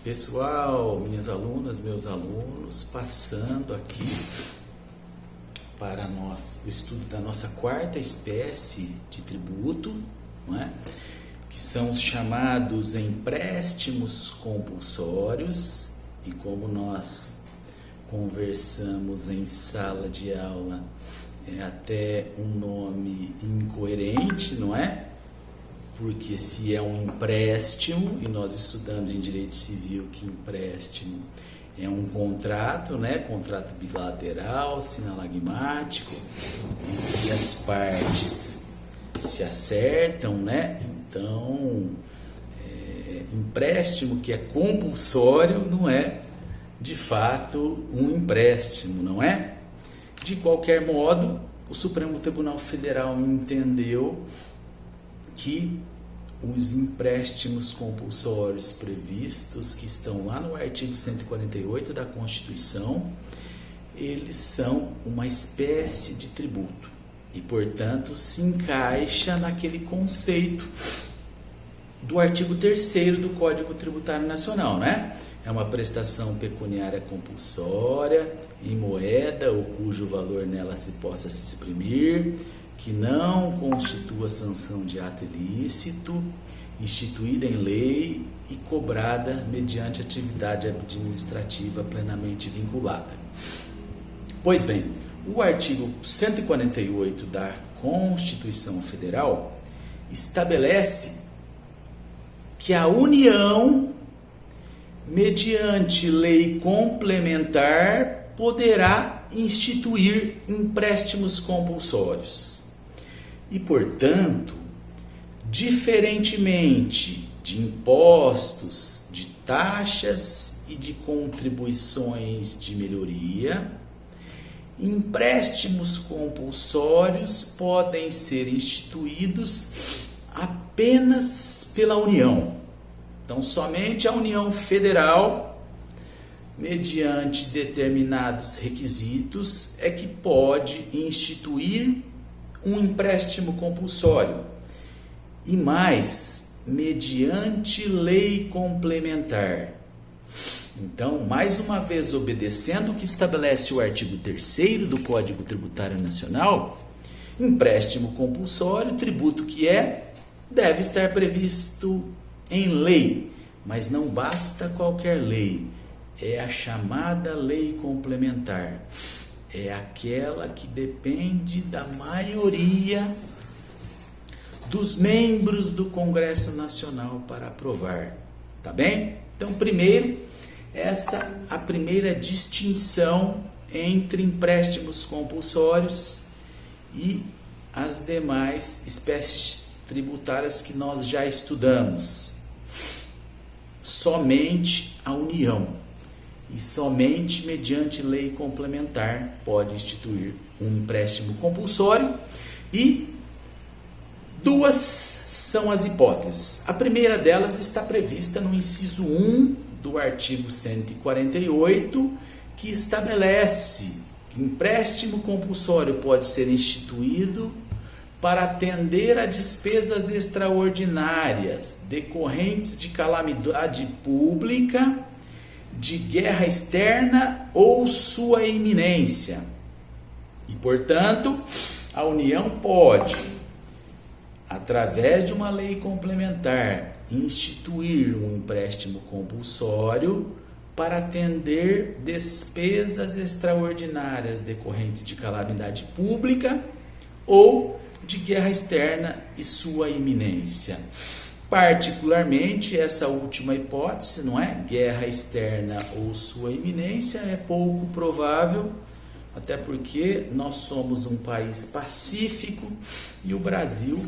Pessoal, minhas alunas, meus alunos, passando aqui para o estudo da nossa quarta espécie de tributo, não é? Que são os chamados empréstimos compulsórios, e como nós conversamos em sala de aula, é até um nome incoerente, não é? Porque se é um empréstimo, e nós estudamos em direito civil que empréstimo é um contrato, né? Contrato bilateral, sinalagmático, em que as partes se acertam, né? Então, empréstimo que é compulsório não é, de fato, um empréstimo, não é? De qualquer modo, o Supremo Tribunal Federal entendeu que os empréstimos compulsórios previstos, que estão lá no artigo 148 da Constituição, eles são uma espécie de tributo e, portanto, se encaixa naquele conceito do artigo 3º do Código Tributário Nacional, né? É uma prestação pecuniária compulsória em moeda ou cujo valor nela se possa se exprimir, que não constitua sanção de ato ilícito, instituída em lei e cobrada mediante atividade administrativa plenamente vinculada. Pois bem, o artigo 148 da Constituição Federal estabelece que a União, mediante lei complementar, poderá instituir empréstimos compulsórios. E, portanto, diferentemente de impostos, de taxas e de contribuições de melhoria, empréstimos compulsórios podem ser instituídos apenas pela União. Então, somente a União Federal, mediante determinados requisitos, é que pode instituir um empréstimo compulsório, e mais, mediante lei complementar. Então, mais uma vez, obedecendo o que estabelece o artigo 3º do Código Tributário Nacional, empréstimo compulsório, tributo que deve estar previsto em lei, mas não basta qualquer lei, é a chamada lei complementar. É aquela que depende da maioria dos membros do Congresso Nacional para aprovar, tá bem? Então, primeiro, a primeira distinção entre empréstimos compulsórios e as demais espécies tributárias que nós já estudamos. Somente a União, e somente mediante lei complementar pode instituir um empréstimo compulsório, e duas são as hipóteses. A primeira delas está prevista no inciso 1 do artigo 148, que estabelece que empréstimo compulsório pode ser instituído para atender a despesas extraordinárias decorrentes de calamidade pública, de guerra externa ou sua iminência. E, portanto, a União pode, através de uma lei complementar, instituir um empréstimo compulsório para atender despesas extraordinárias decorrentes de calamidade pública ou de guerra externa e sua iminência. Particularmente, essa última hipótese, não é? Guerra externa ou sua iminência, é pouco provável, até porque nós somos um país pacífico e o Brasil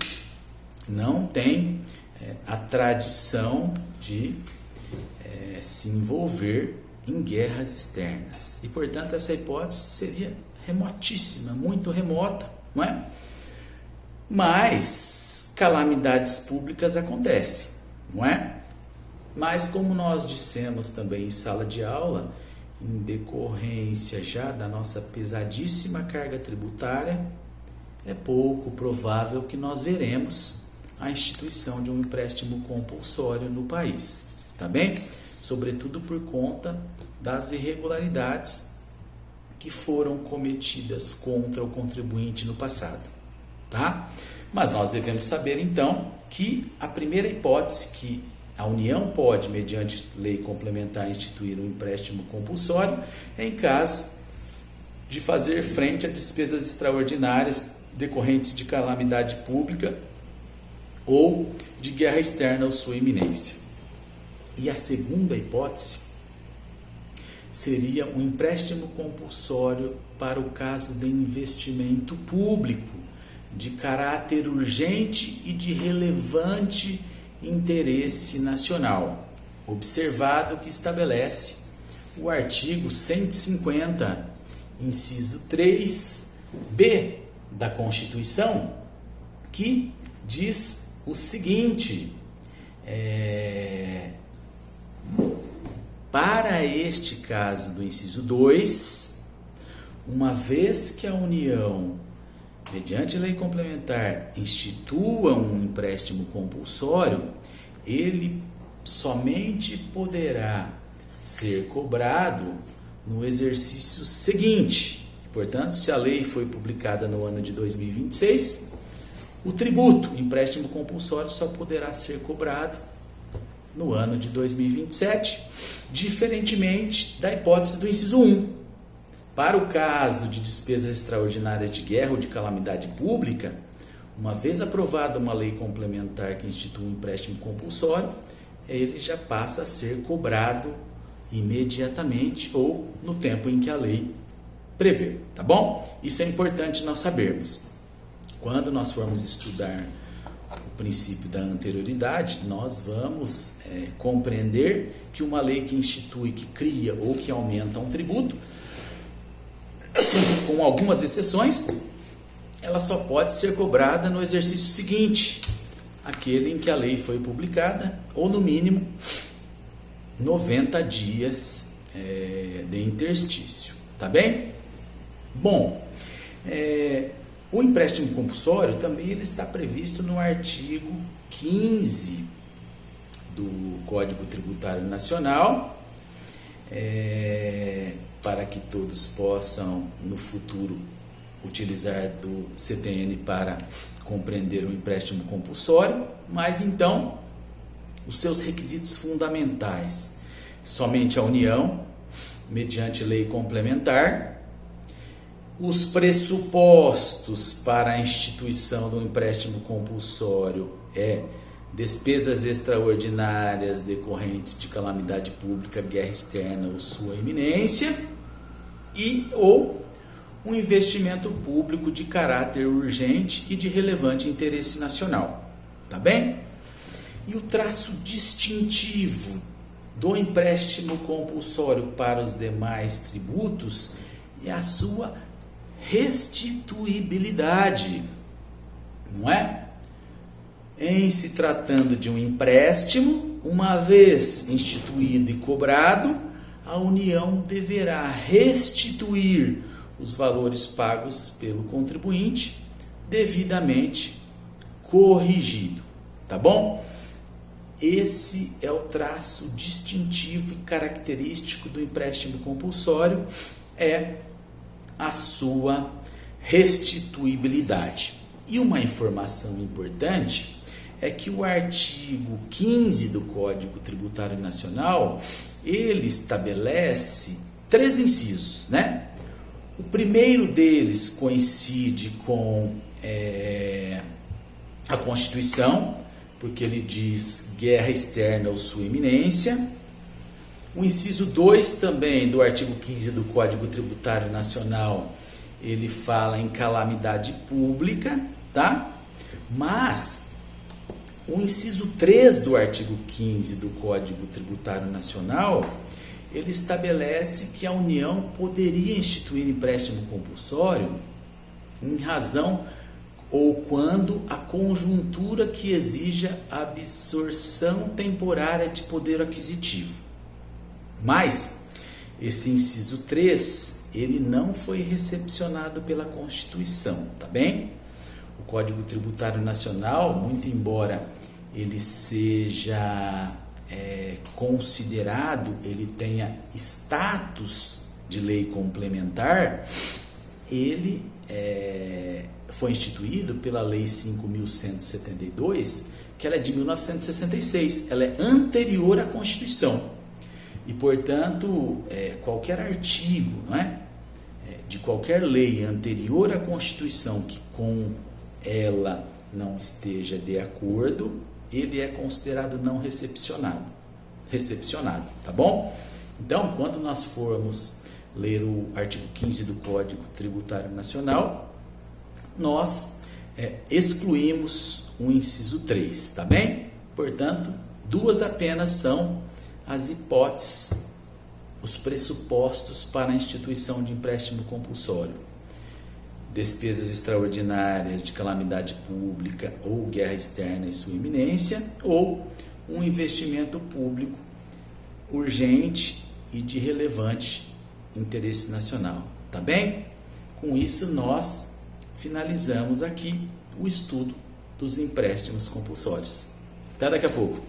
não tem a tradição de se envolver em guerras externas. E, portanto, essa hipótese seria remotíssima, muito remota, não é? Mas calamidades públicas acontecem, não é? Mas, como nós dissemos também em sala de aula, em decorrência já da nossa pesadíssima carga tributária, é pouco provável que nós veremos a instituição de um empréstimo compulsório no país, tá bem? sobretudo por conta das irregularidades que foram cometidas contra o contribuinte no passado, tá? Mas nós devemos saber então que a primeira hipótese que a União pode, mediante lei complementar, instituir um empréstimo compulsório é em caso de fazer frente a despesas extraordinárias decorrentes de calamidade pública ou de guerra externa ou sua iminência. E a segunda hipótese seria um empréstimo compulsório para o caso de investimento público de caráter urgente e de relevante interesse nacional, observado que estabelece o artigo 150, inciso 3b da Constituição, que diz o seguinte: para este caso do inciso 2, uma vez que a União, mediante lei complementar, institua um empréstimo compulsório, ele somente poderá ser cobrado no exercício seguinte. Portanto, se a lei foi publicada no ano de 2026, o tributo, empréstimo compulsório, só poderá ser cobrado no ano de 2027, diferentemente da hipótese do inciso 1. Para o caso de despesas extraordinárias de guerra ou de calamidade pública, uma vez aprovada uma lei complementar que institui um empréstimo compulsório, ele já passa a ser cobrado imediatamente ou no tempo em que a lei prevê, tá bom? Isso é importante nós sabermos. Quando nós formos estudar o princípio da anterioridade, nós vamos compreender que uma lei que institui, que cria ou que aumenta um tributo, com algumas exceções, ela só pode ser cobrada no exercício seguinte, aquele em que a lei foi publicada, ou no mínimo 90 dias de interstício, tá bem? Bom, o empréstimo compulsório também ele está previsto no artigo 15 do Código Tributário Nacional, para que todos possam no futuro utilizar do CTN para compreender o empréstimo compulsório, mas então os seus requisitos fundamentais: somente a União, mediante lei complementar. Os pressupostos para a instituição do empréstimo compulsório despesas extraordinárias decorrentes de calamidade pública, guerra externa ou sua iminência, ou um investimento público de caráter urgente e de relevante interesse nacional, tá bem? E o traço distintivo do empréstimo compulsório para os demais tributos é a sua restituibilidade, não é? Em se tratando de um empréstimo, uma vez instituído e cobrado, a União deverá restituir os valores pagos pelo contribuinte devidamente corrigido, tá bom? Esse é o traço distintivo e característico do empréstimo compulsório, a sua restituibilidade. E uma informação importante é que o artigo 15 do Código Tributário Nacional, ele estabelece 3 incisos, né? O primeiro deles coincide com a Constituição, porque ele diz guerra externa ou sua iminência. O inciso 2 também do artigo 15 do Código Tributário Nacional, ele fala em calamidade pública, tá? Mas o inciso 3 do artigo 15 do Código Tributário Nacional, ele estabelece que a União poderia instituir empréstimo compulsório em razão ou quando a conjuntura que exija a absorção temporária de poder aquisitivo. Mas esse inciso 3, ele não foi recepcionado pela Constituição, tá bem? O Código Tributário Nacional, muito embora ele seja considerado, ele tenha status de lei complementar, ele foi instituído pela Lei 5.172, que ela é de 1966, ela é anterior à Constituição. E, portanto, qualquer artigo, não é? De qualquer lei anterior à Constituição que com ela não esteja de acordo, ele é considerado não recepcionado, tá bom? Então, quando nós formos ler o artigo 15 do Código Tributário Nacional, nós excluímos o inciso 3, tá bem? Portanto, duas apenas são as hipóteses, os pressupostos para a instituição de empréstimo compulsório: despesas extraordinárias de calamidade pública ou guerra externa e sua iminência, ou um investimento público urgente e de relevante interesse nacional, tá bem? Com isso nós finalizamos aqui o estudo dos empréstimos compulsórios. Até daqui a pouco.